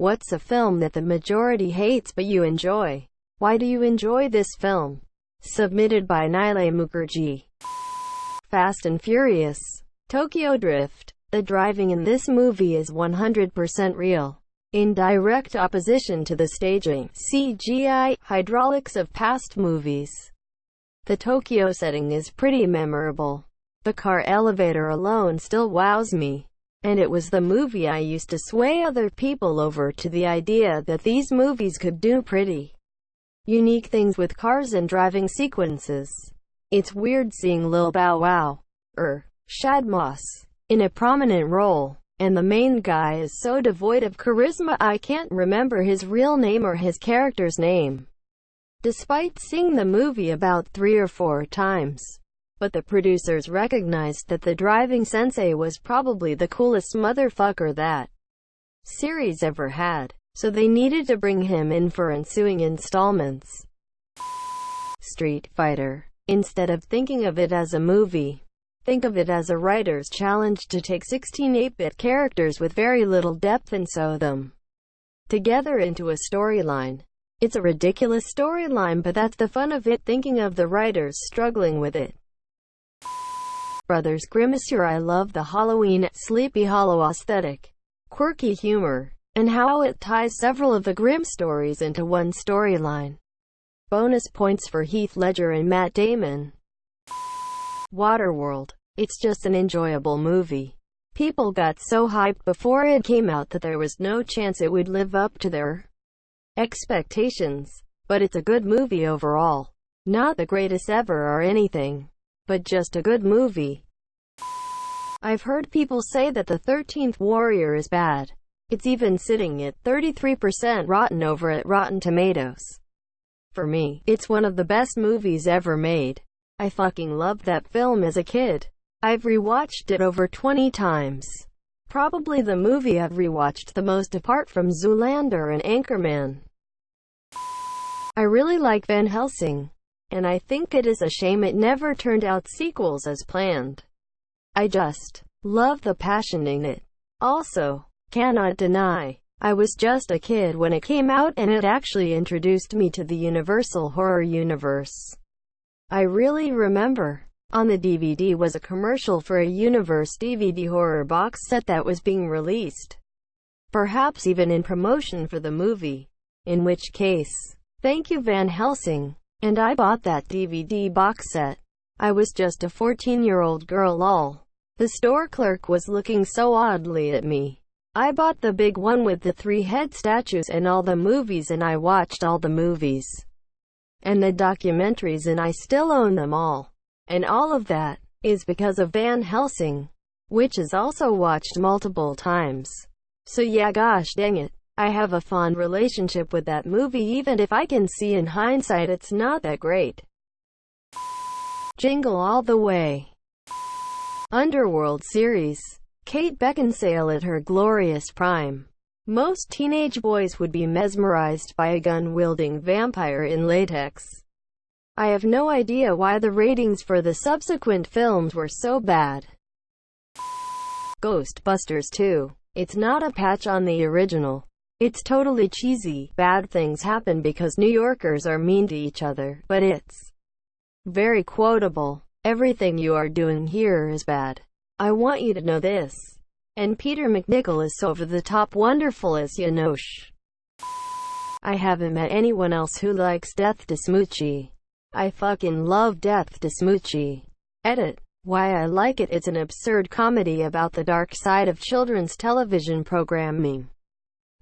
What's a film that the majority hates but you enjoy? Why do you enjoy this film? Submitted by Nilaymukherjee. Fast and Furious. Tokyo Drift. The driving in this movie is 100% real, in direct opposition to the staging, CGI, hydraulics of past movies. The Tokyo setting is pretty memorable. The car elevator alone still wows me. And it was the movie I used to sway other people over to the idea that these movies could do pretty unique things with cars and driving sequences. It's weird seeing Lil Bow Wow, Shad Moss, in a prominent role, and the main guy is so devoid of charisma I can't remember his real name or his character's name, despite seeing the movie about 3 or 4 times. But the producers recognized that the driving sensei was probably the coolest motherfucker that series ever had, so they needed to bring him in for ensuing installments. Street Fighter. Instead of thinking of it as a movie, think of it as a writer's challenge to take 16 8-bit characters with very little depth and sew them together into a storyline. It's a ridiculous storyline, but that's the fun of it, thinking of the writers struggling with it. Brothers Grimace. I love the Halloween, Sleepy Hollow aesthetic, quirky humor, and how it ties several of the Grimm stories into one storyline. Bonus points for Heath Ledger and Matt Damon. Waterworld. It's just an enjoyable movie. People got so hyped before it came out that there was no chance it would live up to their expectations. But it's a good movie overall. Not the greatest ever or anything, but just a good movie. I've heard people say that The 13th Warrior is bad. It's even sitting at 33% rotten over at Rotten Tomatoes. For me, it's one of the best movies ever made. I fucking loved that film as a kid. I've rewatched it over 20 times. Probably the movie I've rewatched the most apart from Zoolander and Anchorman. I really like Van Helsing, and I think it is a shame it never turned out sequels as planned. I just love the passion in it. Also, cannot deny, I was just a kid when it came out and it actually introduced me to the Universal horror universe. I really remember, on the DVD was a commercial for a Universe DVD horror box set that was being released. Perhaps even in promotion for the movie. In which case, thank you Van Helsing. And I bought that DVD box set. I was just a 14-year-old girl lol. The store clerk was looking so oddly at me. I bought the big one with the 3 head statues and all the movies, and I watched all the movies and the documentaries, and I still own them all. And all of that is because of Van Helsing, which is also watched multiple times. So yeah, gosh dang it, I have a fond relationship with that movie, even if I can see in hindsight it's not that great. Jingle All the Way. Underworld series. Kate Beckinsale at her glorious prime. Most teenage boys would be mesmerized by a gun-wielding vampire in latex. I have no idea why the ratings for the subsequent films were so bad. Ghostbusters 2. It's not a patch on the original. It's totally cheesy. Bad things happen because New Yorkers are mean to each other, but it's very quotable. Everything you are doing here is bad. I want you to know this. And Peter MacNicol is so over-the-top wonderful as Janosch. I haven't met anyone else who likes Death to Smoochie. I fucking love Death to Smoochie. Edit. Why I like it. It's an absurd comedy about the dark side of children's television programming.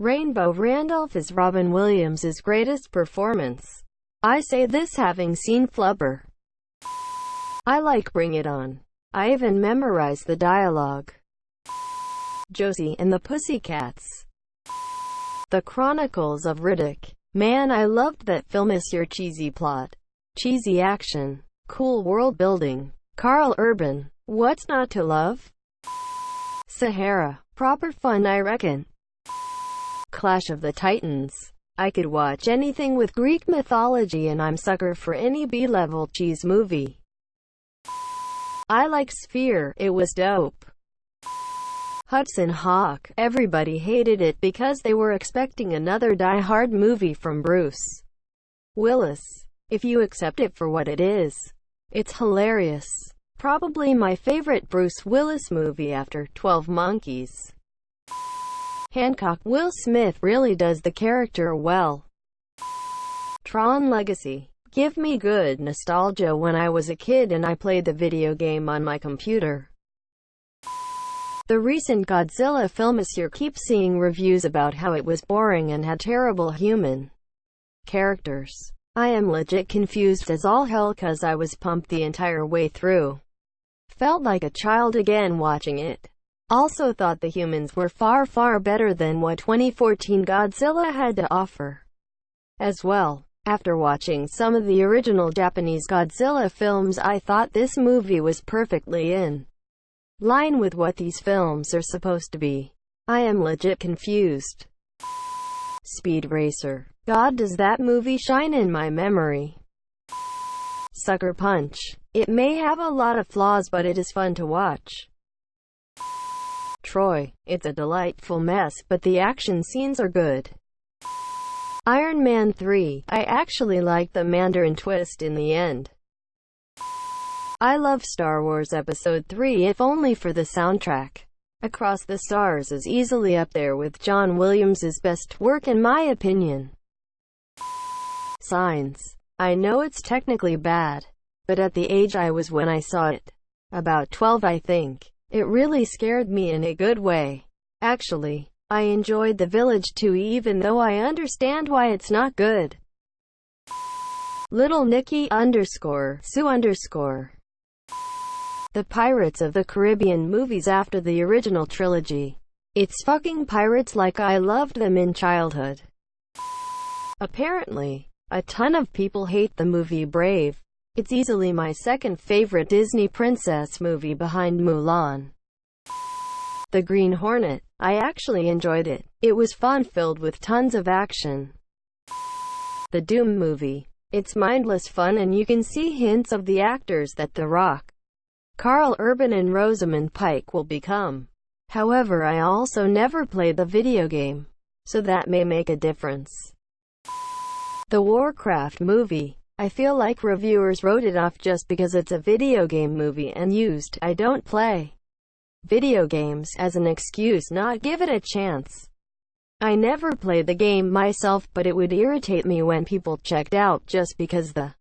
Rainbow Randolph is Robin Williams' greatest performance. I say this having seen Flubber. I like Bring It On. I even memorized the dialogue. Josie and the Pussycats. The Chronicles of Riddick. Man, I loved that film. Is your cheesy plot, cheesy action, cool world building. Carl Urban. What's not to love? Sahara. Proper fun, I reckon. Clash of the Titans. I could watch anything with Greek mythology, and I'm sucker for any B-level cheese movie. I like Sphere. It was dope. Hudson Hawk. Everybody hated it because they were expecting another Die Hard movie from Bruce Willis. If you accept it for what it is, it's hilarious. Probably my favorite Bruce Willis movie after 12 Monkeys. Hancock. Will Smith really does the character well. Tron Legacy. Give me good nostalgia when I was a kid and I played the video game on my computer. The recent Godzilla film this year keeps seeing reviews about how it was boring and had terrible human characters. I am legit confused as all hell cause I was pumped the entire way through. Felt like a child again watching it. Also thought the humans were far better than what 2014 Godzilla had to offer. As well, after watching some of the original Japanese Godzilla films, I thought this movie was perfectly in line with what these films are supposed to be. I am legit confused. Speed Racer. God, does that movie shine in my memory. Sucker Punch. It may have a lot of flaws but it is fun to watch. Troy. It's a delightful mess but the action scenes are good. Iron Man 3. I actually like the Mandarin twist in the end. I love Star Wars Episode 3 if only for the soundtrack. Across the Stars is easily up there with John Williams' best work in my opinion. Signs. I know it's technically bad, but at the age I was when I saw it, about 12 I think, it really scared me in a good way. Actually, I enjoyed The Village too even though I understand why it's not good. Little Nicky _Sue_. The Pirates of the Caribbean movies after the original trilogy. It's fucking pirates like I loved them in childhood. Apparently, a ton of people hate the movie Brave. It's easily my second favorite Disney princess movie behind Mulan. The Green Hornet. I actually enjoyed it. It was fun filled with tons of action. The Doom movie. It's mindless fun and you can see hints of the actors that The Rock, Carl Urban and Rosamund Pike will become. However, I also never played the video game, so that may make a difference. The Warcraft movie. I feel like reviewers wrote it off just because it's a video game movie and used "I don't play video games" as an excuse not give it a chance. I never played the game myself, but it would irritate me when people checked out just because the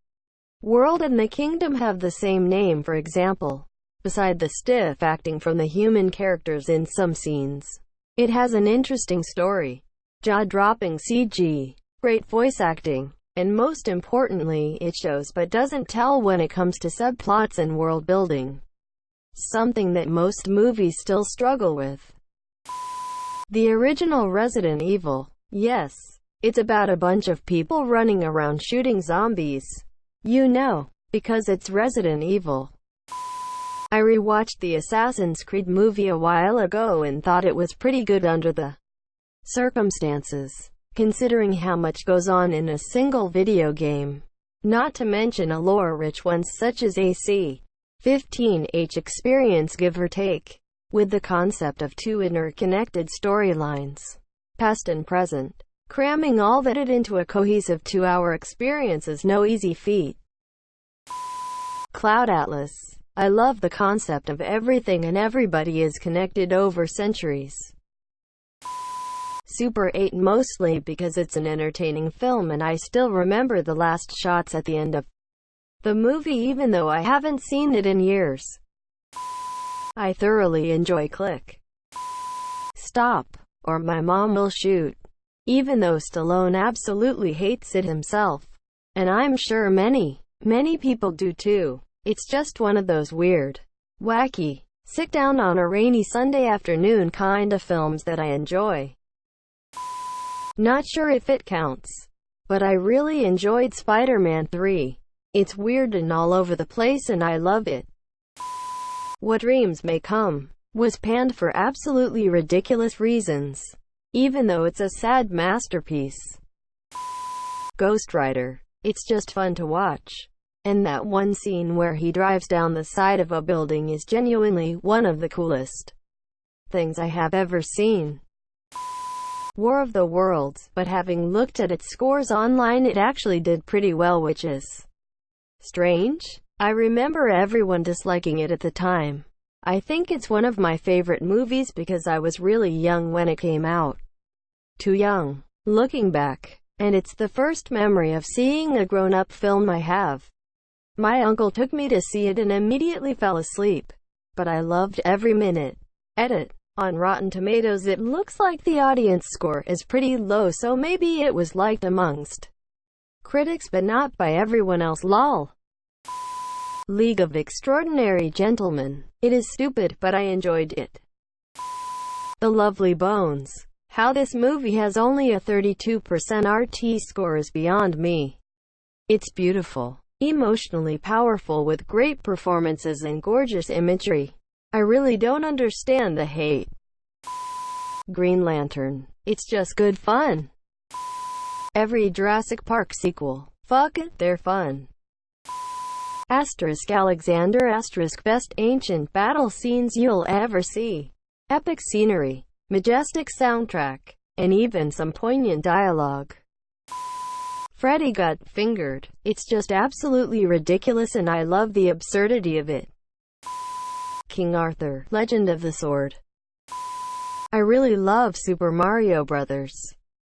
world and the kingdom have the same name, for example. Beside the stiff acting from the human characters in some scenes, it has an interesting story, jaw-dropping CG, great voice acting, and most importantly, it shows but doesn't tell when it comes to subplots and world building. Something that most movies still struggle with. The original Resident Evil. Yes, it's about a bunch of people running around shooting zombies. You know, because it's Resident Evil. I rewatched the Assassin's Creed movie a while ago and thought it was pretty good under the circumstances, considering how much goes on in a single video game. Not to mention a lore-rich ones such as AC-15H experience give or take, with the concept of two interconnected storylines, past and present. Cramming all that into a cohesive 2-hour experience is no easy feat. Cloud Atlas. I love the concept of everything and everybody is connected over centuries. Super 8 mostly because it's an entertaining film and I still remember the last shots at the end of the movie even though I haven't seen it in years. I thoroughly enjoy Click, Stop, or My Mom Will Shoot, even though Stallone absolutely hates it himself. And I'm sure many people do too. It's just one of those weird, wacky, sit down on a rainy Sunday afternoon kinda films that I enjoy. Not sure if it counts, but I really enjoyed Spider-Man 3. It's weird and all over the place and I love it. What Dreams May Come was panned for absolutely ridiculous reasons, even though it's a sad masterpiece. Ghost Rider. It's just fun to watch. And that one scene where he drives down the side of a building is genuinely one of the coolest. things I have ever seen. War of the Worlds, but having looked at its scores online, it actually did pretty well, which is strange. I remember everyone disliking it at the time. I think it's one of my favorite movies because I was really young when it came out. Too young, looking back. And it's the first memory of seeing a grown-up film I have. My uncle took me to see it and immediately fell asleep. But I loved every minute. Edit. On Rotten Tomatoes it looks like the audience score is pretty low, so maybe it was liked amongst critics but not by everyone else. Lol. League of Extraordinary Gentlemen. It is stupid, but I enjoyed it. The Lovely Bones. How this movie has only a 32% RT score is beyond me. It's beautiful, emotionally powerful with great performances and gorgeous imagery. I really don't understand the hate. Green Lantern. It's just good fun. Every Jurassic Park sequel. Fuck it, they're fun. Alexander *, best ancient battle scenes you'll ever see. Epic scenery, majestic soundtrack, and even some poignant dialogue. Freddy got fingered. It's just absolutely ridiculous and I love the absurdity of it. King Arthur, Legend of the Sword. I really love Super Mario Bros.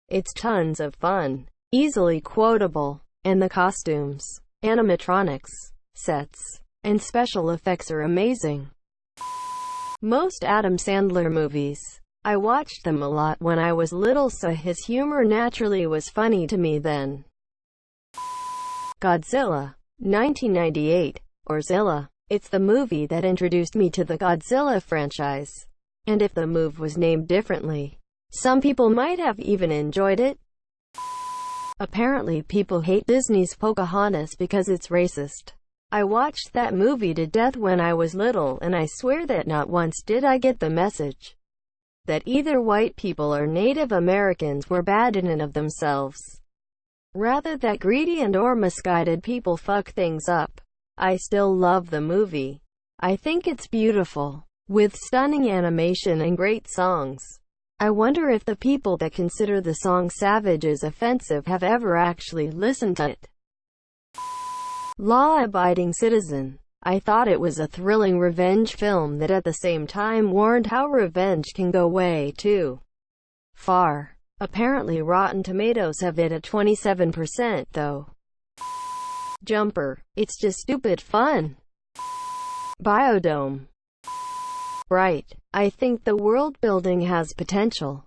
It's tons of fun, easily quotable, and the costumes, animatronics, sets, and special effects are amazing. Most Adam Sandler movies. I watched them a lot when I was little, so his humor naturally was funny to me then. Godzilla. 1998. Or Zilla. It's the movie that introduced me to the Godzilla franchise. And if the movie was named differently, some people might have even enjoyed it. Apparently people hate Disney's Pocahontas because it's racist. I watched that movie to death when I was little, and I swear that not once did I get the message that either white people or Native Americans were bad in and of themselves. Rather that greedy and or misguided people fuck things up. I still love the movie. I think it's beautiful, with stunning animation and great songs. I wonder if the people that consider the song Savage is offensive have ever actually listened to it. Law-Abiding Citizen. I thought it was a thrilling revenge film that at the same time warned how revenge can go way too far. Apparently Rotten Tomatoes have it at 27% though. Jumper. It's just stupid fun. Biodome. Bright. I think the world building has potential.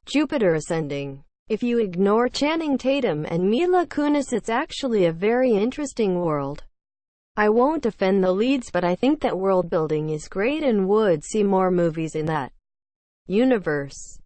Jupiter Ascending. If you ignore Channing Tatum and Mila Kunis, it's actually a very interesting world. I won't defend the leads, but I think that world building is great and would see more movies in that universe.